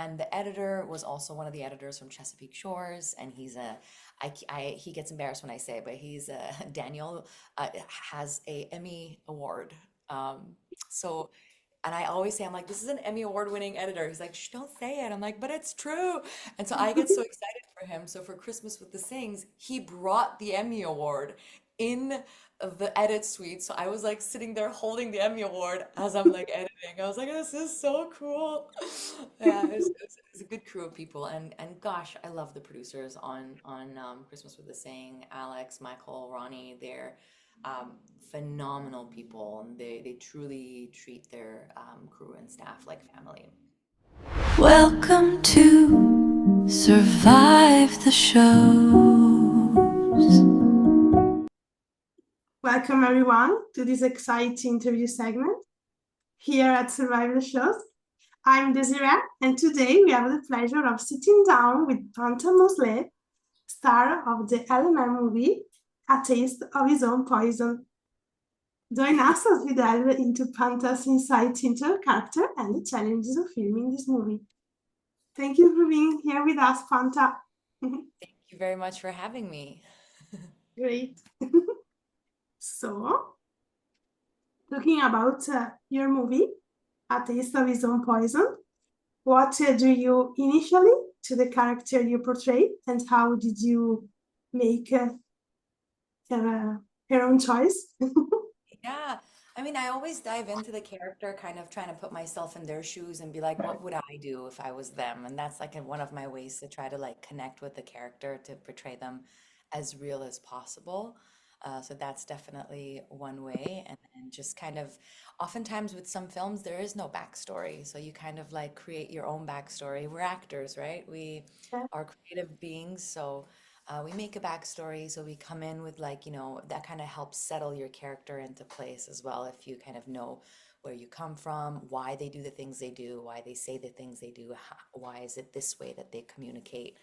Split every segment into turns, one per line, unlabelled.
And the editor was also one of the editors from Chesapeake Shores, and he gets embarrassed when I say it, but he's Daniel has a Emmy award. So, and I always say, I'm like, this is an Emmy award winning editor. He's like, shh, don't say it. I'm like, but it's true. And so I get so excited for him. So for Christmas with the Singhs, he brought the Emmy award in the edit suite. So I was like sitting there holding the Emmy award as I'm like editing. I was like, this is so cool. Yeah, it's a good crew of people. And gosh, I love the producers on Christmas with the Sing, Alex, Michael, Ronnie. They're um, phenomenal people, and they truly treat their crew and staff like family.
Welcome to Survive the Shows.
Welcome everyone to this exciting interview segment here at Survival Shows. I'm Desiree, and today we have the pleasure of sitting down with Panta Mosleh, star of the LMN movie A Taste of His Own Poison. Join us as we delve into Panta's insight into her character and the challenges of filming this movie. Thank you for being here with us, Panta.
Thank you very much for having me.
Great. So, talking about your movie, A Taste of His Own Poison, what do you initially to the character you portray, and how did you make her own choice?
Yeah, I mean, I always dive into the character, kind of trying to put myself in their shoes and be like, what would I do if I was them? And that's like one of my ways to try to like connect with the character to portray them as real as possible. So that's definitely one way. And just kind of, oftentimes with some films, there is no backstory. So you kind of like create your own backstory. We're actors, right? We are creative beings. So we make a backstory, so we come in with like, that kind of helps settle your character into place as well. If you kind of know where you come from, why they do the things they do, why they say the things they do, why is it this way that they communicate.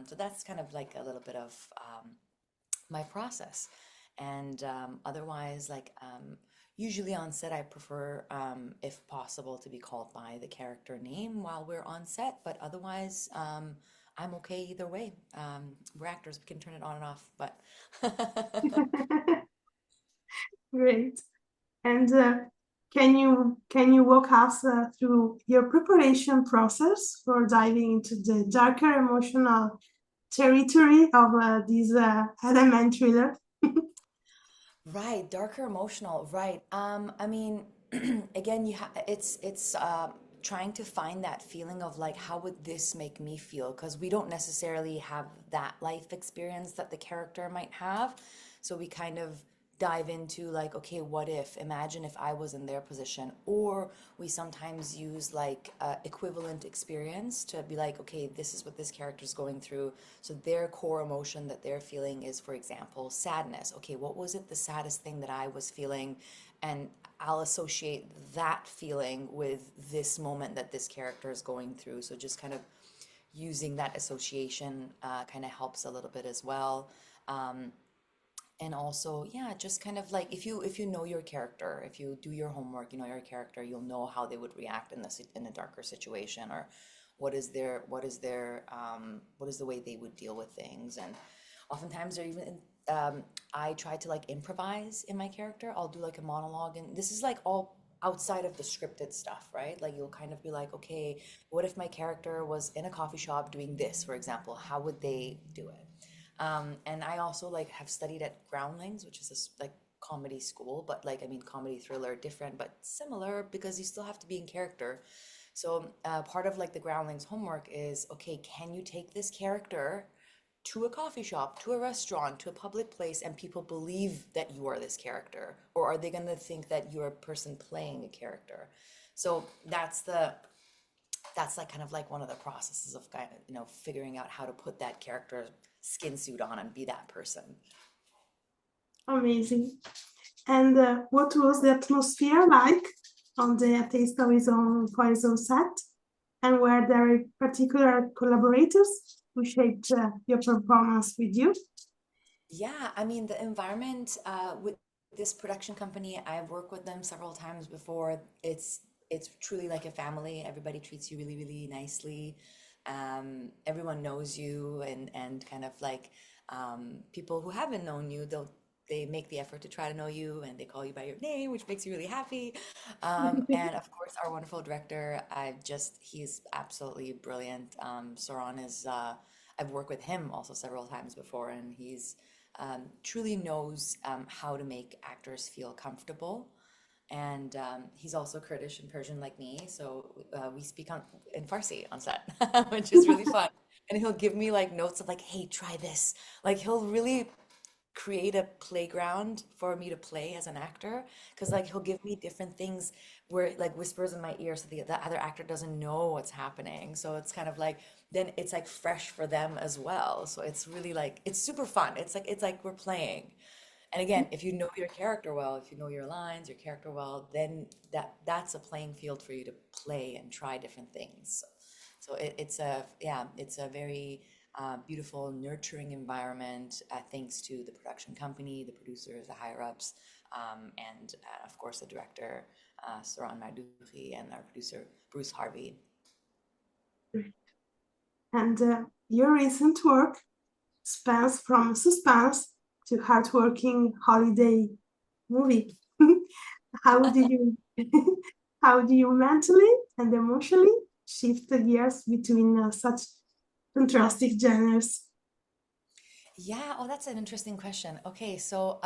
So that's kind of like a little bit of my process. And otherwise, like usually on set, I prefer, if possible, to be called by the character name while we're on set. But otherwise, I'm okay either way. We're actors; we can turn it on and off. But
Great. And can you walk us through your preparation process for diving into the darker emotional territory of this element thriller?
right, darker emotional, right. I mean, again, it's trying to find that feeling of like, how would this make me feel? Because we don't necessarily have that life experience that the character might have. So we kind of dive into like, okay, what if? Imagine if I was in their position. Or we sometimes use like equivalent experience to be like, okay, this is what this character is going through. So their core emotion that they're feeling is, for example, sadness. Okay, what was it, the saddest thing that I was feeling? And I'll associate that feeling with this moment that this character is going through. So just kind of using that association kind of helps a little bit as well. Um, and also, yeah, just kind of like, if you know your character, if you do your homework, you know your character, you'll know how they would react in this in a darker situation, or what is the way they would deal with things. And oftentimes they're even I try to like improvise in my character. I'll do like a monologue, and this is like all outside of the scripted stuff, right? Like you'll kind of be like, okay, what if my character was in a coffee shop doing this, for example? How would they do it? And I also like have studied at Groundlings, which is this like comedy school, but like, I mean, comedy thriller, different but similar because you still have to be in character. So part of like the Groundlings homework is, okay, can you take this character to a coffee shop, to a restaurant, to a public place, and people believe that you are this character? Or are they going to think that you're a person playing a character? So that's like kind of like one of the processes of kind of, figuring out how to put that character skin suit on and be that person.
Amazing. And what was the atmosphere like on the Taste of His Own Poison set? And were there particular collaborators who shaped your performance with you?
Yeah, I mean, the environment with this production company, I've worked with them several times before. It's it's truly like a family. Everybody treats you really, really nicely. Everyone knows you, and kind of like people who haven't known you, they make the effort to try to know you, and they call you by your name, which makes you really happy. And of course, our wonderful director, he's absolutely brilliant. Saran is, I've worked with him also several times before, and he's truly knows how to make actors feel comfortable. And he's also Kurdish and Persian like me, so we speak in Farsi on set, which is really fun. And he'll give me like notes of like, "Hey, try this." Like he'll really create a playground for me to play as an actor, because like he'll give me different things where like whispers in my ear so the other actor doesn't know what's happening. So it's kind of like then it's like fresh for them as well. So it's really like it's super fun. It's like we're playing. And again, if you know your character well, if you know your lines, your character well, then that's a playing field for you to play and try different things. So it's a very beautiful, nurturing environment, thanks to the production company, the producers, the higher ups, and of course the director, Saran Marduhi, and our producer, Bruce Harvey.
And your recent work spans from suspense to heartwarming holiday movie. How do you how do you mentally and emotionally shift the gears between such contrasting genres?
Yeah, oh, that's an interesting question. Okay, so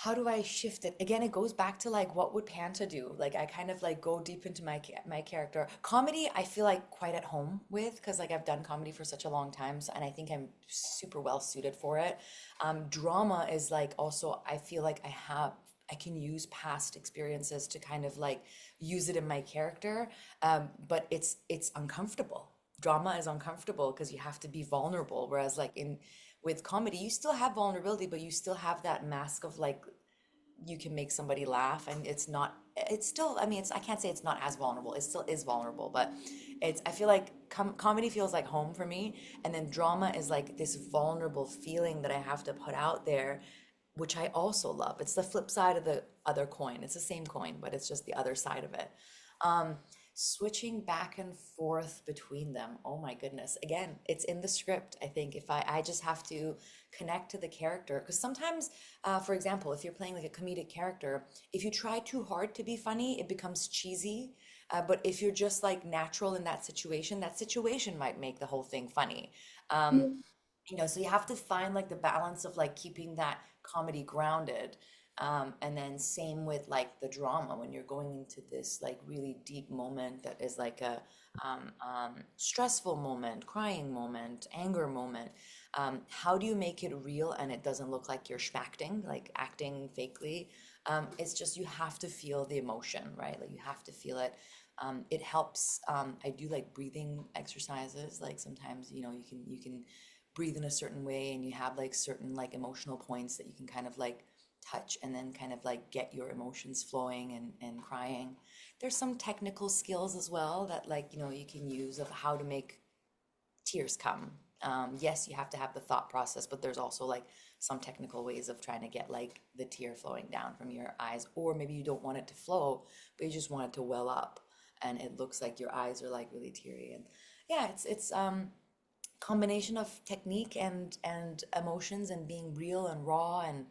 how do I shift it? Again, it goes back to like what would Panta do? Like I kind of like go deep into my character. Comedy, I feel like quite at home with because like I've done comedy for such a long time, and I think I'm super well suited for it. Drama is like also I feel like I can use past experiences to kind of like use it in my character, but it's uncomfortable. Drama is uncomfortable because you have to be vulnerable, whereas like in with comedy, you still have vulnerability, but you still have that mask of like you can make somebody laugh, and it's still, I mean, I can't say it's not as vulnerable. It still is vulnerable, but I feel like comedy feels like home for me, and then drama is like this vulnerable feeling that I have to put out there, which I also love. It's the flip side of the other coin. It's the same coin, but it's just the other side of it. Um, Switching back and forth between them. Oh my goodness. Again, it's in the script. I think if I just have to connect to the character, because sometimes, for example, if you're playing like a comedic character, if you try too hard to be funny, it becomes cheesy. But if you're just like natural in that situation might make the whole thing funny. Um, so you have to find like the balance of like keeping that comedy grounded. And then same with like the drama when you're going into this like really deep moment that is like a stressful moment, crying moment, anger moment. How do you make it real and it doesn't look like you're schmacting, like acting fakely? It's just you have to feel the emotion, right? Like you have to feel it. It helps. I do like breathing exercises. Like sometimes, you can breathe in a certain way, and you have like certain like emotional points that you can kind of like touch and then kind of like get your emotions flowing and crying. There's some technical skills as well that like, you can use of how to make tears come. Yes, you have to have the thought process, but there's also like some technical ways of trying to get like the tear flowing down from your eyes, or maybe you don't want it to flow, but you just want it to well up, and it looks like your eyes are like really teary. And yeah, it's combination of technique and emotions and being real and raw and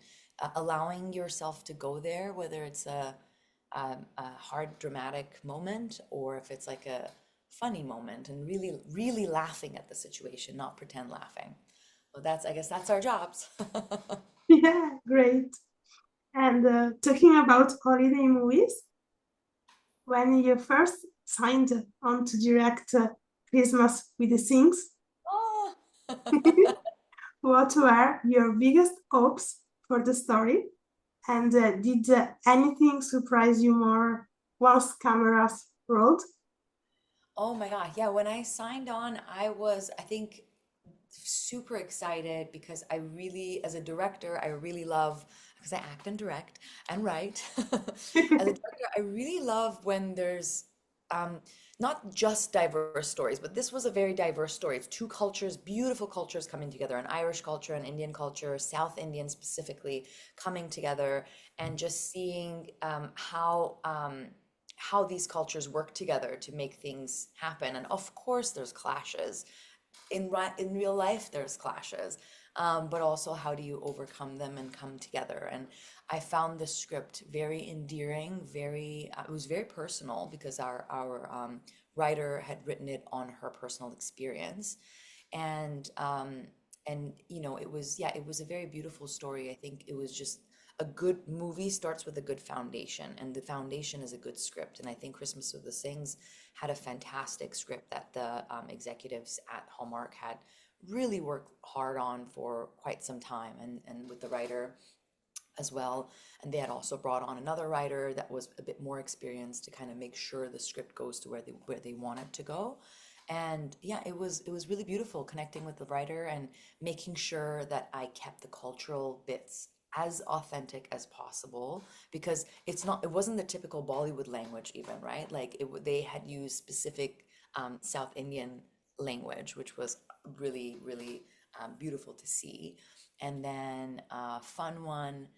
allowing yourself to go there, whether it's a hard dramatic moment or if it's like a funny moment, and really really laughing at the situation, not pretend laughing. Well, I guess that's our jobs.
Yeah, great. And talking about holiday movies, when you first signed on to direct Christmas with the Singhs,
Oh.
what were your biggest hopes for the story? And did anything surprise you more once cameras rolled?
Oh my God. Yeah, when I signed on, I think, super excited because I really, as a director, I really love, because I act and direct and write. As a director, I really love when there's um, not just diverse stories, but this was a very diverse story. It's two cultures, beautiful cultures coming together, an Irish culture, an Indian culture, South Indian specifically, coming together, and just seeing how how these cultures work together to make things happen. And of course, there's clashes. In real life, there's clashes, but also how do you overcome them and come together? And I found the script very endearing, very it was very personal because our writer had written it on her personal experience, and it was, yeah, it was a very beautiful story. I think it was just a good movie starts with a good foundation, and the foundation is a good script. And I think Christmas with the Singhs had a fantastic script that the executives at Hallmark had really worked hard on for quite some time, and with the writer as well. And they had also brought on another writer that was a bit more experienced to kind of make sure the script goes to where they want it to go. And yeah, it was really beautiful connecting with the writer and making sure that I kept the cultural bits as authentic as possible, because it wasn't the typical Bollywood language even, right? Like they had used specific South Indian language, which was really, really beautiful to see. And then fun one,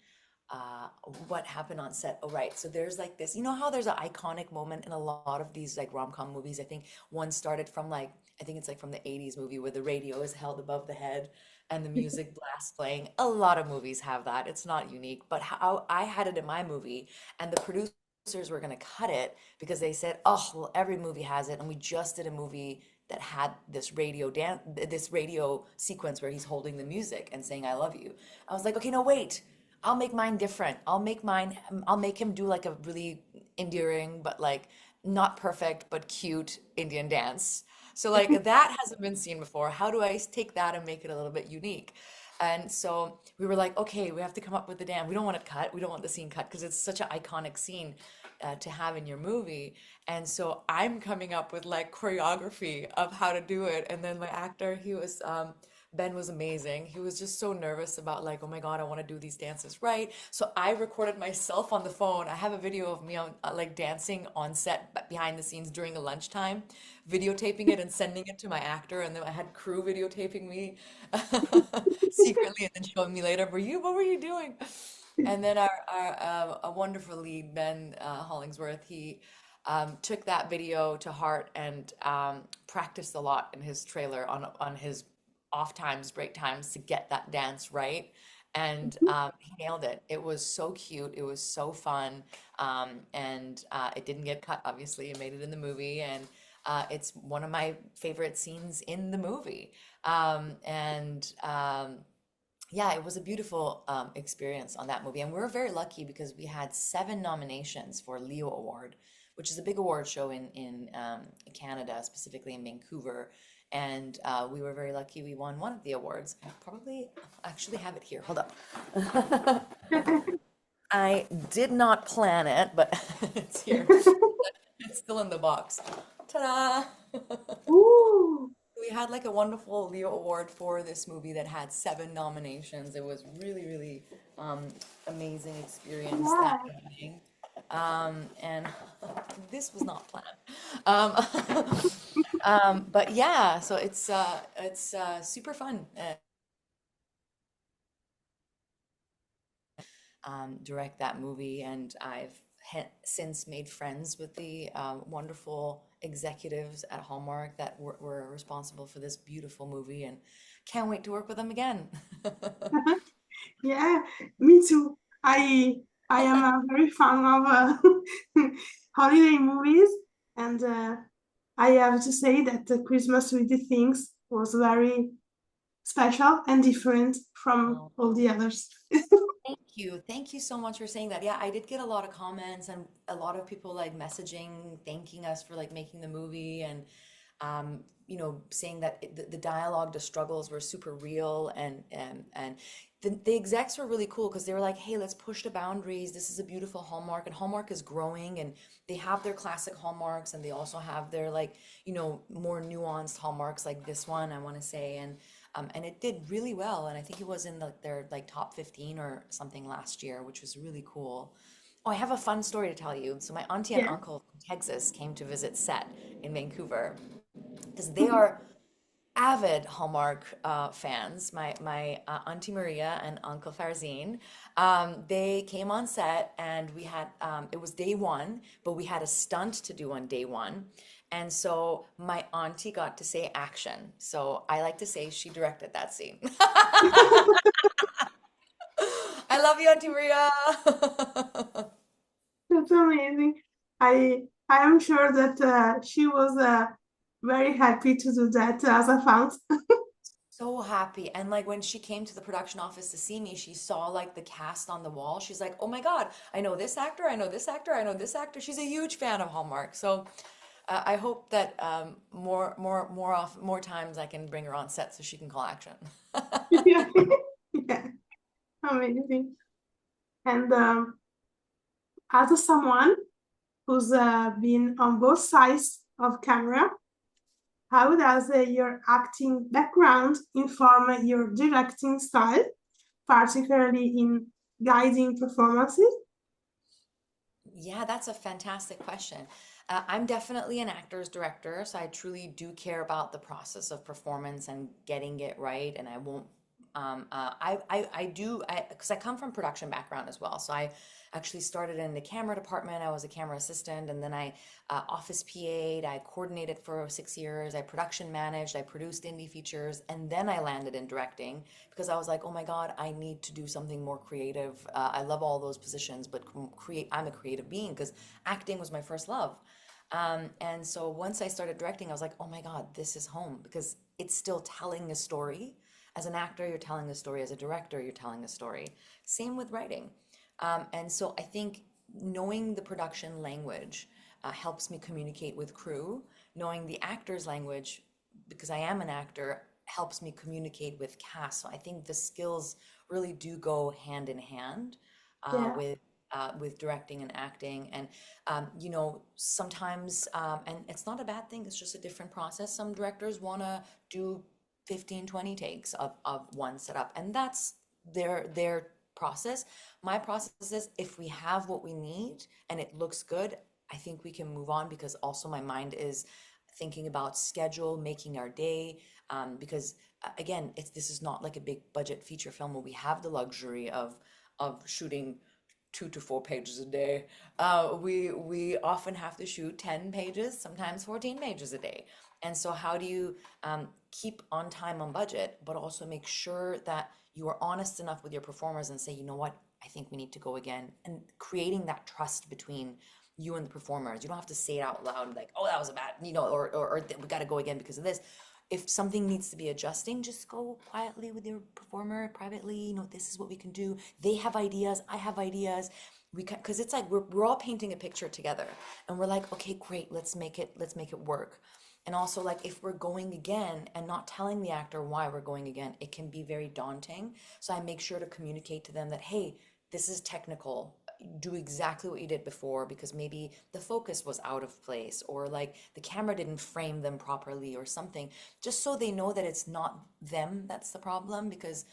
uh what happened on set. Oh, right, so there's like this, you know how there's an iconic moment in a lot of these like rom-com movies. I think one started from like, I think it's like from the 80s movie where the radio is held above the head and the music blasts playing. A lot of movies have that, it's not unique, but how I had it in my movie, and the producers were going to cut it because they said, oh well, every movie has it, and we just did a movie that had this radio sequence where he's holding the music and saying I love you. I was like, okay, no, wait, I'll make mine different. I'll make him do like a really endearing, but like not perfect, but cute Indian dance. So like that hasn't been seen before. How do I take that and make it a little bit unique? And so we were like, okay, we have to come up with the dance. We don't want it cut. We don't want the scene cut because it's such an iconic scene to have in your movie. And so I'm coming up with like choreography of how to do it. And then my actor, Ben was amazing. He was just so nervous about like, oh my God, I want to do these dances right. So I recorded myself on the phone. I have a video of me on like dancing on set behind the scenes during the lunchtime, videotaping it and sending it to my actor. And then I had crew videotaping me secretly and then showing me later, what were you doing? And then our a wonderful lead, Ben Hollingsworth, he took that video to heart and practiced a lot in his trailer on his off times, break times to get that dance right. And he nailed it. It was so cute. It was so fun. And it didn't get cut, obviously. It made it in the movie. And it's one of my favorite scenes in the movie. And yeah, it was a beautiful experience on that movie. And we were very lucky because we had 7 nominations for Leo Award, which is a big award show in Canada, specifically in Vancouver. And we were very lucky we won one of the awards. I probably actually have it here. Hold up. I did not plan it, but it's here. It's still in the box. Ta-da!
Ooh,
We had like a wonderful Leo Award for this movie that had 7 nominations. It was really, really amazing experience that
yeah.
evening. And this was not planned. Um, but yeah, so it's super fun. Direct that movie, and I've since made friends with the wonderful executives at Hallmark that were responsible for this beautiful movie, and can't wait to work with them again.
Yeah, me too. I am a very fan of holiday movies, and I have to say that the Christmas with the Things was very special and different from
Oh,
all the others.
thank you. Thank you so much for saying that. Yeah, I did get a lot of comments and a lot of people like messaging, thanking us for like making the movie, and saying that the dialogue, the struggles were super real, and the execs were really cool because they were like, hey, let's push the boundaries. This is a beautiful Hallmark, and Hallmark is growing, and they have their classic Hallmarks, and they also have their like, more nuanced Hallmarks like this one, I want to say, and it did really well, and I think it was in their like top 15 or something last year, which was really cool. Oh, I have a fun story to tell you. So my auntie and
Yeah.
uncle from Texas came to visit set in Vancouver because they are avid Hallmark fans. My Auntie Maria and Uncle Farzine, they came on set, and we had it was day one, but we had a stunt to do on day one, and so my auntie got to say action. So I like to say she directed that scene. I love you, Auntie Maria.
That's amazing. I am sure that she was very happy to do that as a fan.
So happy. And like when she came to the production office to see me, she saw like the cast on the wall. She's like, "Oh my God, I know this actor, I know this actor, I know this actor." She's a huge fan of Hallmark. So I hope that more times I can bring her on set so she can call action.
Yeah, yeah, amazing. And as someone who's been on both sides of camera, how does your acting background inform your directing style, particularly in guiding performances?
Yeah, that's a fantastic question. I'm definitely an actor's director, so I truly do care about the process of performance and getting it right. And I won't, I do, because I come from production background as well. So I actually started in the camera department. I was a camera assistant, and then I office PA'd. I coordinated for 6 years. I production managed. I produced indie features, and then I landed in directing because I was like, oh my God, I need to do something more creative. I love all those positions, but I'm a creative being because acting was my first love. And so once I started directing, I was like, oh my God, this is home because it's still telling a story. As an actor, you're telling a story. As a director, you're telling a story. Same with writing. And so I think knowing the production language helps me communicate with crew. Knowing the actor's language, because I am an actor, helps me communicate with cast. So I think the skills really do go hand in hand
Yeah,
with directing and acting. And sometimes, and it's not a bad thing. It's just a different process. Some directors want to do 15, 20 takes of one setup, and that's their process. My process is if we have what we need and it looks good, I think we can move on because also my mind is thinking about schedule, making our day. Because again, this is not like a big budget feature film where we have the luxury of shooting 2 to 4 pages a day. We often have to shoot 10 pages, sometimes 14 pages a day. And so, how do you keep on time, on budget, but also make sure that you are honest enough with your performers and say, you know what, I think we need to go again, and creating that trust between you and the performers. You don't have to say it out loud, like, oh, that was a bad, or we got to go again because of this. If something needs to be adjusting, just go quietly with your performer privately. This is what we can do. They have ideas. I have ideas. We can, because it's like we're all painting a picture together, and we're like, okay, great, let's make it work. And also, like, if we're going again and not telling the actor why we're going again, it can be very daunting. So I make sure to communicate to them that, hey, this is technical. Do exactly what you did before because maybe the focus was out of place or like the camera didn't frame them properly or something, just so they know that it's not them that's the problem because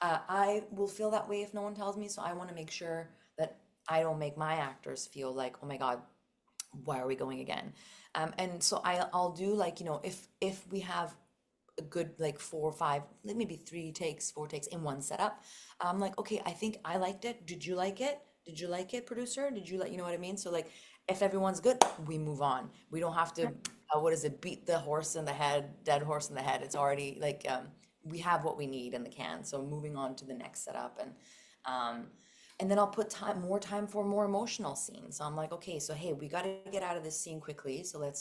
I will feel that way if no one tells me. So I want to make sure that I don't make my actors feel like, oh my God, why are we going again? And so I'll do like, if we have a good like 4 or 5, like maybe 3 takes, 4 takes in one setup, I'm like, okay, I think I liked it. Did you like it? Did you like it, producer? Did you like, you know what I mean? So like, if everyone's good, we move on. We don't have to, what is it, beat the horse in the head, dead horse in the head. It's already like, we have what we need in the can. So moving on to the next setup um, and then I'll put more time for more emotional scenes. So I'm like, okay, so hey, we got to get out of this scene quickly. So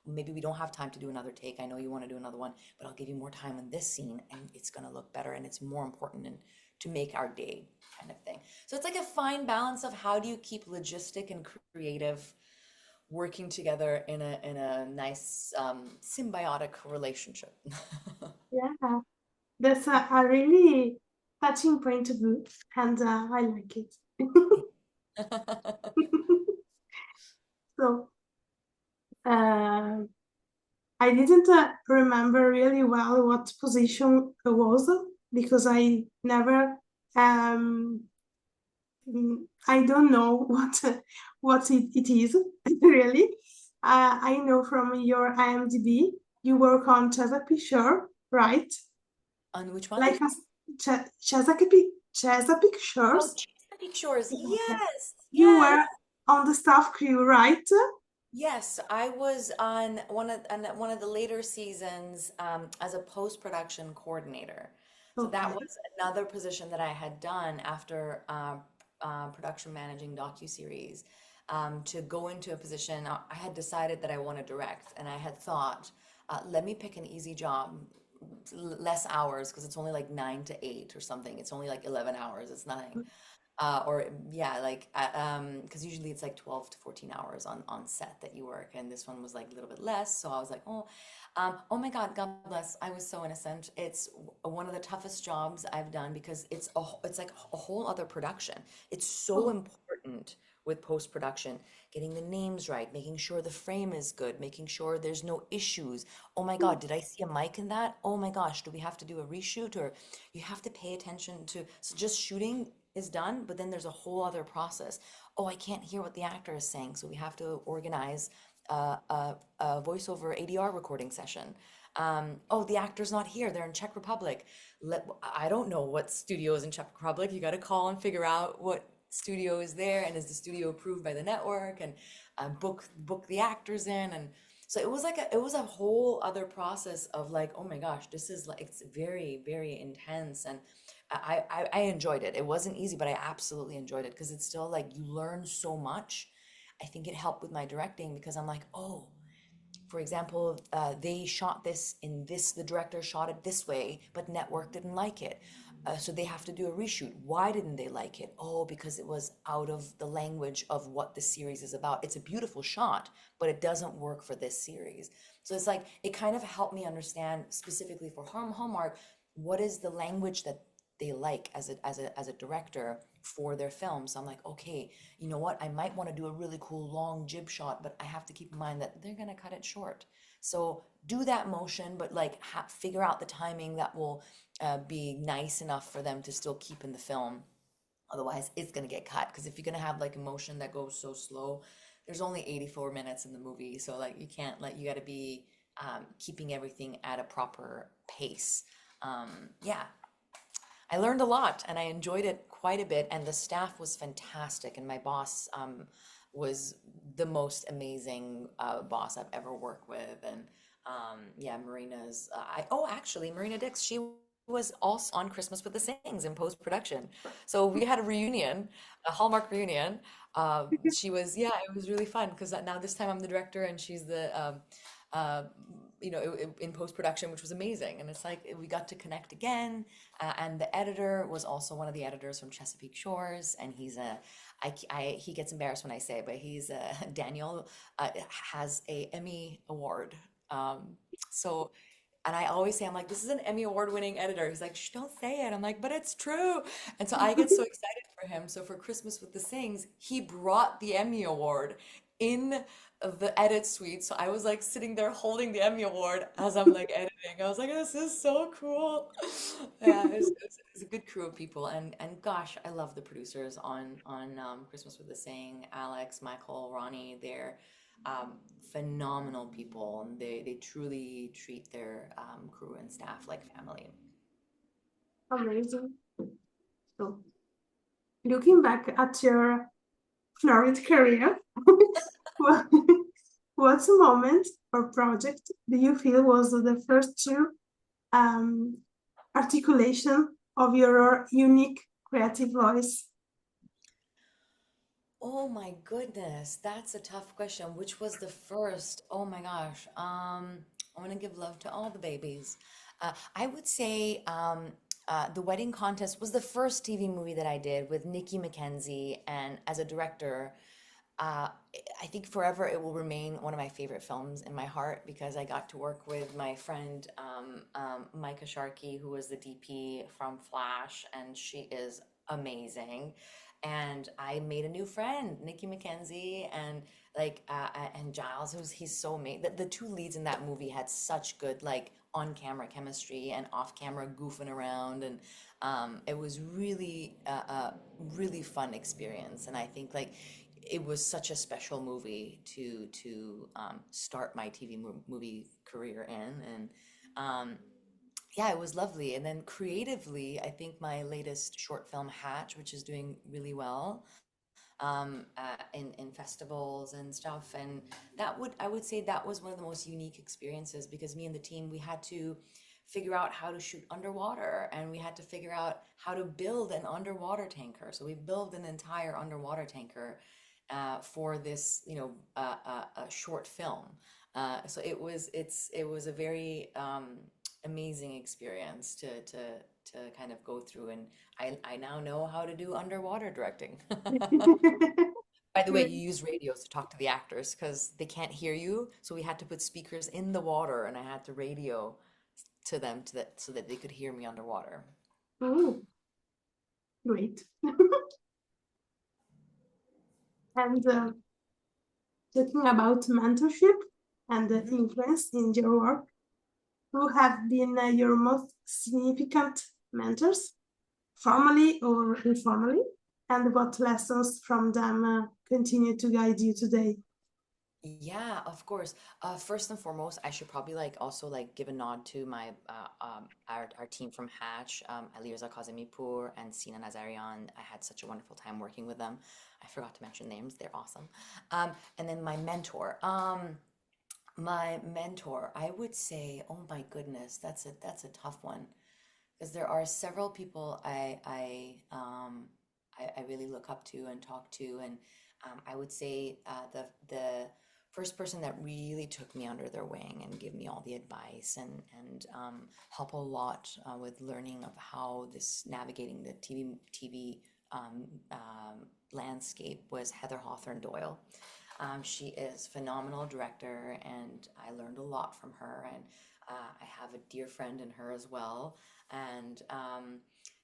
maybe we don't have time to do another take. I know you want to do another one, but I'll give you more time in this scene and it's going to look better and it's more important and to make our day kind of thing. So it's like a fine balance of how do you keep logistic and creative working together in a nice symbiotic relationship.
yeah. That's a really touching point of view, and I like it. So, uh, I didn't remember really well what position it was because I never um, I don't know what it is really. I know from your IMDb you work on Chesapeake Shore, right?
On which one?
Like a Chesapeake
Oh,
Shores.
Chesapeake Shores.
Okay.
Yes,
You
yes.
were on the staff crew, right?
Yes, I was on one of the later seasons as a post-production coordinator. So that
Okay.
was another position that I had done after production managing docuseries to go into a position. I had decided that I want to direct, and I had thought, let me pick an easy job, less hours because it's only like 9 to 8 or something. It's only like 11 hours. It's nothing. Or yeah, like because usually it's like 12 to 14 hours on set that you work, and this one was like a little bit less. So I was like, oh my God, God bless. I was so innocent. It's one of the toughest jobs I've done because it's like a whole other production. It's so
Oh,
important with post production, getting the names right, making sure the frame is good, making sure there's no issues. Oh my God, did I see a mic in that? Oh my gosh, do we have to do a reshoot? Or you have to pay attention to, so just shooting is done, but then there's a whole other process. Oh, I can't hear what the actor is saying, so we have to organize a voiceover ADR recording session. Oh, the actor's not here; they're in Czech Republic. I don't know what studio is in Czech Republic. You got to call and figure out what studio is there, and is the studio approved by the network, and book the actors in, and so it was a whole other process of like, oh my gosh, this is like it's very intense, and I enjoyed it. It wasn't easy, but I absolutely enjoyed it because it's still like you learn so much. I think it helped with my directing because I'm like, oh, for example, they shot this in this, the director shot it this way, but network didn't like it. So they have to do a reshoot. Why didn't they like it? Oh, because it was out of the language of what the series is about. It's a beautiful shot, but it doesn't work for this series. So it's like, it kind of helped me understand specifically for Hallmark, what is the language that they like as a director for their film. So I'm like, okay, you know what? I might want to do a really cool long jib shot, but I have to keep in mind that they're going to cut it short. So do that motion, but like figure out the timing that will be nice enough for them to still keep in the film. Otherwise, it's going to get cut. Because if you're going to have like a motion that goes so slow, there's only 84 minutes in the movie. So like you can't like, you got to be keeping everything at a proper pace. Yeah, I learned a lot and I enjoyed it quite a bit, and the staff was fantastic. And my boss was the most amazing boss I've ever worked with. And yeah, Marina's, actually, Marina Dix, she was also on Christmas with the Singhs in post production. So we had a reunion, a Hallmark reunion. She was, yeah, it was really fun because now this time I'm the director and she's the uh, in post production, which was amazing. And it's like we got to connect again. And the editor was also one of the editors from Chesapeake Shores, and he gets embarrassed when I say it, but he's Daniel has a Emmy award. So and I always say, I'm like, this is an Emmy award winning editor. He's like, shh, don't say it. I'm like, but it's true. And so I get so excited for him. So for Christmas with the Sings, he brought the Emmy award in the edit suite. So I was like sitting there holding the Emmy award as I'm like editing. I was like, this is so cool. Yeah, it's a good crew of people. And gosh, I love the producers on Christmas with the Sing, Alex, Michael, Ronnie. They're phenomenal people, and they truly treat their crew and staff like family.
Amazing. So, looking back at your florid career, what, what's a moment or project do you feel was the first true um, articulation of your unique creative voice?
Oh my goodness, that's a tough question. Which was the first? Oh my gosh. I want to give love to all the babies. I would say The Wedding Contest was the first TV movie that I did with Nikki Mackenzie, and as a director, uh, I think forever it will remain one of my favorite films in my heart because I got to work with my friend Micah Sharkey, who was the DP from Flash, and she is amazing. And I made a new friend, Nikki Mackenzie, and and Giles, he's so amazing. The two leads in that movie had such good like on-camera chemistry and off-camera goofing around, and it was really really fun experience. And I think like it was such a special movie to start my movie career in, and um, yeah, it was lovely. And then creatively, I think my latest short film, Hatch, which is doing really well in festivals and stuff. And I would say that was one of the most unique experiences because me and the team, we had to figure out how to shoot underwater and we had to figure out how to build an underwater tanker. So we built an entire underwater tanker for this, a short film. So it was a very amazing experience to kind of go through, and I now know how to do underwater directing. By the way,
Great.
you use radios to talk to the actors because they can't hear you, so we had to put speakers in the water, and I had to radio to them so that they could hear me underwater.
Oh, great. And talking about mentorship and the
Mhm.
influence in your work, who have been your most significant mentors, formally or informally, and what lessons from them continue to guide you today?
Yeah, of course. First and foremost, I should probably like also like give a nod to my our team from Hatch, Alireza Kazemipur and Sina Nazarian. I had such a wonderful time working with them. I forgot to mention names. They're awesome. And then my mentor. My mentor, I would say, oh my goodness, that's a tough one because there are several people I really look up to and talk to, and I would say the first person that really took me under their wing and give me all the advice and help a lot with learning of how this navigating the TV landscape was Heather Hawthorne Doyle. She is phenomenal director, and I learned a lot from her. And I have a dear friend in her as well. And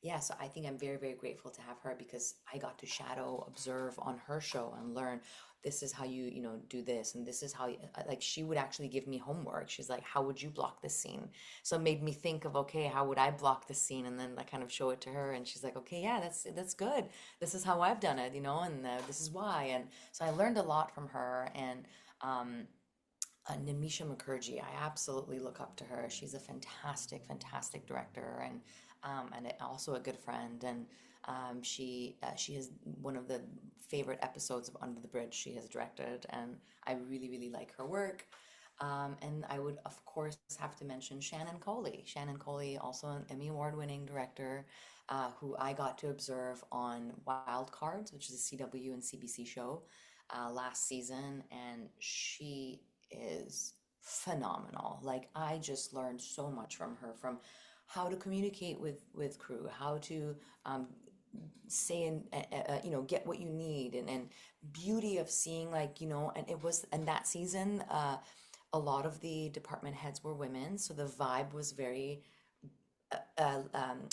yeah, so I think I'm very, very grateful to have her because I got to shadow observe on her show and learn this is how you do this, and this is how like she would actually give me homework. She's like, how would you block this scene? So it made me think of, okay, how would I block this scene? And then I kind of show it to her, and she's like, okay, yeah, that's good. This is how I've done it, and this is why. And so I learned a lot from her. And um, Nimisha Mukherjee, I absolutely look up to her. She's a fantastic, fantastic director, and also a good friend. And she has one of the favorite episodes of Under the Bridge she has directed, and I really, really like her work. And I would, of course, have to mention Shannon Coley. Shannon Coley, also an Emmy Award-winning director, who I got to observe on Wild Cards, which is a CW and CBC show last season, and she is phenomenal. Like I just learned so much from her, from how to communicate with crew, how to say and get what you need, and beauty of seeing, like, and it was, and that season a lot of the department heads were women, so the vibe was very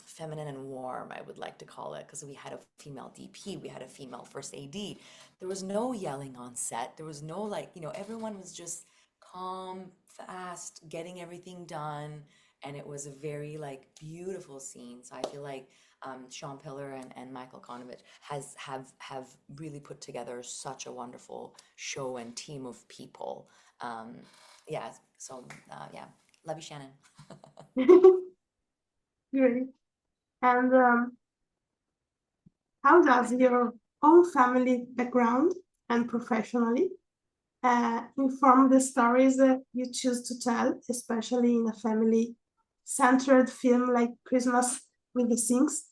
feminine and warm, I would like to call it, because we had a female DP, we had a female first AD. There was no yelling on set. There was no, like, everyone was just calm, fast, getting everything done. And it was a very, like, beautiful scene. So I feel like Sean Pillar and Michael Konovich have really put together such a wonderful show and team of people. Um, yeah, so yeah, love you, Shannon.
Great. And how does your own family background and professionally inform the stories you choose to tell, especially in a family-centered film like Christmas with the Singhs?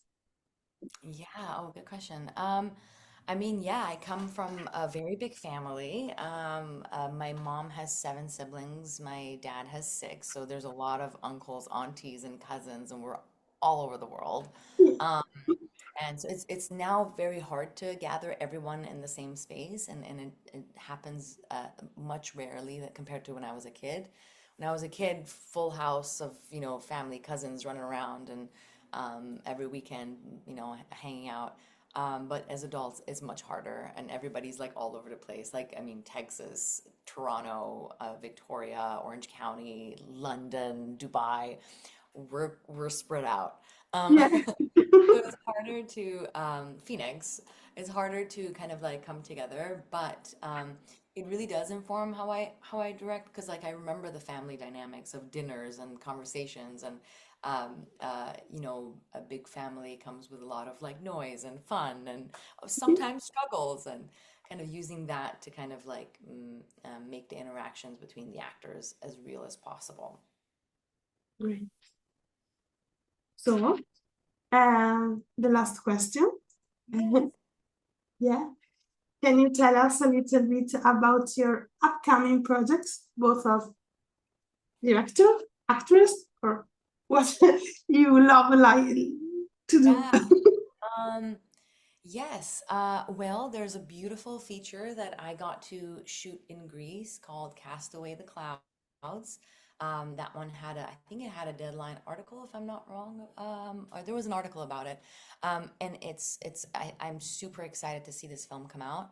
Yeah, oh, good question. I mean, yeah, I come from a very big family. My mom has seven siblings, my dad has six, so there's a lot of uncles, aunties, and cousins, and we're all over the world.
Yeah.
Um, and so it's now very hard to gather everyone in the same space, and it happens much rarely that compared to when I was a kid. When I was a kid, full house of, family, cousins running around, and every weekend, hanging out. But as adults, it's much harder, and everybody's like all over the place. Like, I mean, Texas, Toronto, Victoria, Orange County, London, Dubai. We're spread out. Um,
Yeah.
So it's harder to Phoenix. It's harder to kind of like come together, but it really does inform how I direct because like I remember the family dynamics of dinners and conversations and a big family comes with a lot of like noise and fun and sometimes struggles and kind of using that to kind of like make the interactions between the actors as real as possible.
Great. So, the last question.
Yes.
Yeah. Can you tell us a little bit about your upcoming projects, both of director, actress, or what you love like to do?
Yeah. Um, yes. Well, there's a beautiful feature that I got to shoot in Greece called Cast Away the Clouds. That one I think it had a deadline article, if I'm not wrong. Or there was an article about it. And I'm super excited to see this film come out.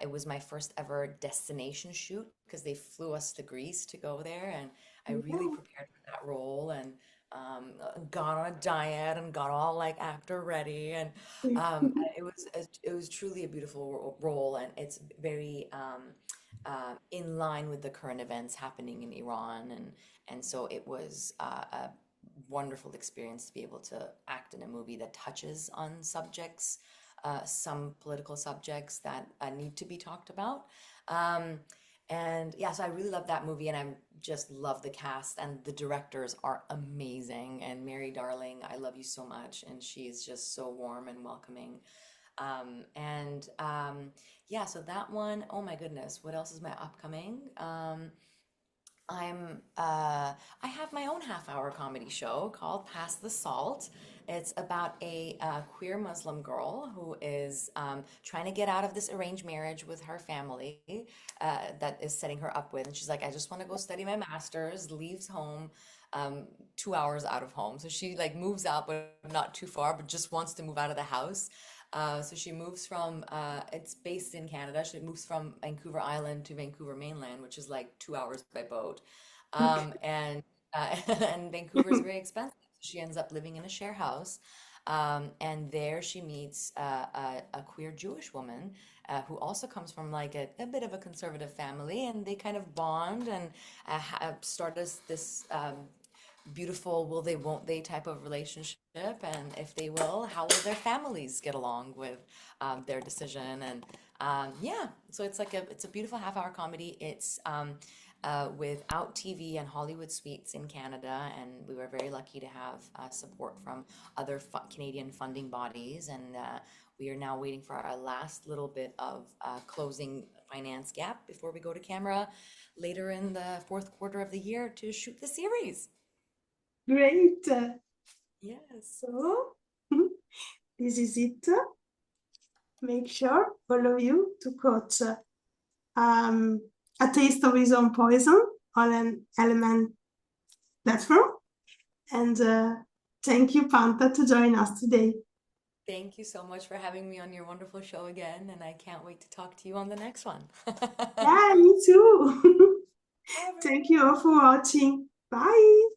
It was my first ever destination shoot because they flew us to Greece to go there, and I really prepared for that role and got on a diet and got all like actor ready, and it was truly a beautiful role, and it's very in line with the current events happening in Iran, and so it was a wonderful experience to be able to act in a movie that touches on subjects, some political subjects that need to be talked about. Um, and yeah, so I really love that movie, and I just love the cast, and the directors are amazing. And Mary Darling, I love you so much, and she's just so warm and welcoming. And yeah, so that one, oh my goodness, what else is my upcoming? I have my own half-hour comedy show called Pass the Salt. It's about a queer Muslim girl who is trying to get out of this arranged marriage with her family that is setting her up with. And she's like, I just want to go study my master's, leaves home 2 hours out of home. So she like moves out, but not too far, but just wants to move out of the house. So she moves it's based in Canada. She moves from Vancouver Island to Vancouver mainland, which is like 2 hours by boat. And and Vancouver is very expensive. So she ends up living in a share house. And there she meets a queer Jewish woman who also comes from like a bit of a conservative family, and they kind of bond and start this beautiful will they won't they type of relationship, and if they will, how will their families get along with their decision. And yeah, so it's a beautiful half-hour comedy. It's without TV and Hollywood Suites in Canada, and we were very lucky to have support from other Canadian funding bodies, and we are now waiting for our last little bit of closing finance gap before we go to camera later in the fourth quarter of the year to shoot the series.
Great.
Yes.
So, this is it. Make sure, all of you, to coach A Taste of His Own Poison on an LMN platform. And thank you, Panta, to join us today.
Thank you so much for having me on your wonderful show again, and I can't wait to talk to you on the next one.
Yeah, me too.
Bye,
Thank
everyone.
you all for watching. Bye.